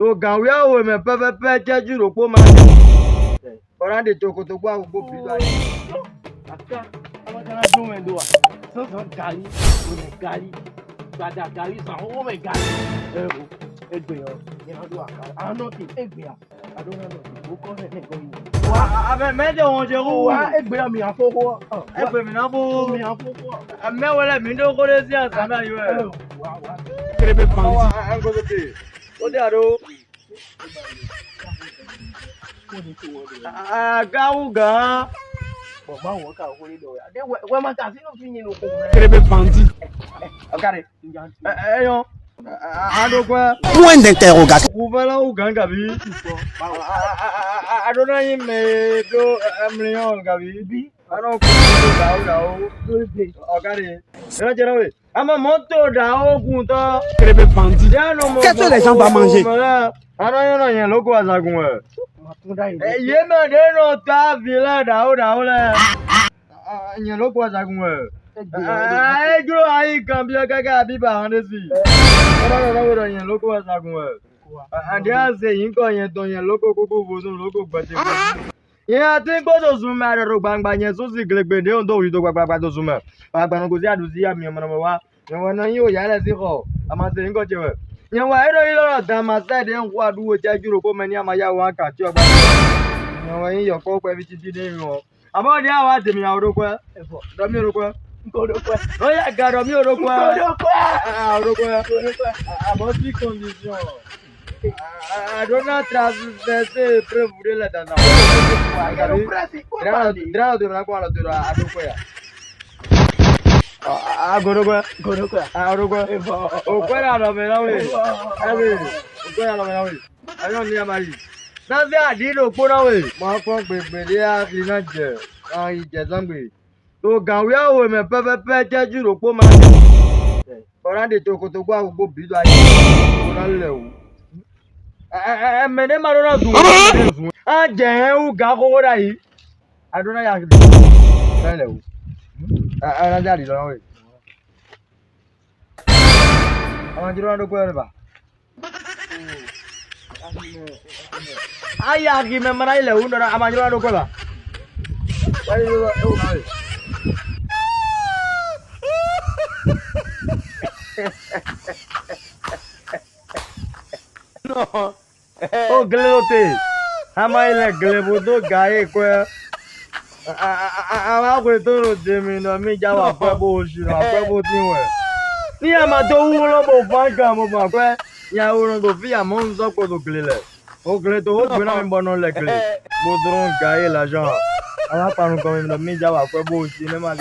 To gawia we me pepe jeju ro po ma. Ora de toko to gba gbogbo bi lo aye. Aka, àwọn kan dùn mí lọ wa. Sọ́sọ́ gàrí, òní gàrí, gbàdà gàrí, sàwọn mẹ́ gàrí. Ẹ̀rù ẹgbẹ̀yàn ní ọdún àkàrà. Àwọn náà ti ẹgbẹ̀yàn. Àdúrà náà ti kó kọ́ ẹ̀ nìkan yìí. Abe meje won je ru. Wá ẹgbẹ̀yàn mi àfọwọ́. Egbe mi na bo. Mi àfọwọ́. Amewele mi do ko le si asana yo e. Wá wá. Krebe panzi. An go te. O de aro. Gawu gan. Bọ̀bá wọn kà wọlé lọ rẹ̀. Adé wẹ́ máa kà sínú fi yín lóko rẹ̀. Krebe panzi. Okare. Eyan. Adokwe. Point d'interrogation. Uvela u gan gabi. Adona yin me do emlion gabi. Bí Ano ko dawo. Okare. Ero jere we. Ama moto da ogun to. Krebe panzi. Qu'est-ce que les gens vont manger? Ano yon yen loko azagun e. màá tún dá ìlú. Ye me de no ta vila dawo le. Yen loko azagun e. Ejuro ayi kan bi gaga bi ba han desi. Ora yen loko azagun e. Ande ase yin ko yen ton yen loko koko bosun loko gbete. Yen ati gbodo sun ma ro gbangba yen so si glegbede on do wi to gbagba to sun ma. Gbagba no go si adusi ya mi mo na wa. Yen wona yin o ya le si ko. Ama se yin ko jewe. Yen wa ero yin loro dan ma se de nku aduwo jejuro ko meni ama ya wa ka ti ogba. Yen wa yin yo ko pe bi ti de yin o. Amo de awa temi ya oroko e. Do mi oroko e. Nkòdókò ẹ̀. Oh yeah, God, mi oroko e. Nkòdókò ẹ̀. Oroko e. Amo si condition. I don't know traverser prévouer la dana. Drao de na kwa la dura adoko ya. Goroko e. Nkòdókò ẹ̀. Oroko e. O kwera lo me na we. Abi. O kwera lo me na we. Ayo ni amari. Na bi adiro po na we. Mo ko gbegbe de a fi na je. Ije zangbe. To gawia we me pepe jeju ro po ma. Ora de toko to gba gbogbo bi lo aye. Mo na le o. Mene marona du. A je u ga ko ra yi. Adona ya. Na le o. Ara jadi lo we. Àwọn jiro ndo ko re ba. Aya gi me mara ile u ndo ama jiro ndo ko ba. Wali o na we. No. O glelote. Ama ile glebo to gaye ko. Ama ko to ro de mi no mi ja wa pe bo osu na pe bo tin we. Ni ama to wu lo bo fa ga mo ba pe. Ya wo to fi amo nzo ko to glele. O gle to o gbe na mi bono le gle. Mo dron gaye la jan. Ama parun ko mi no mi ja wa pe bo osu ne ma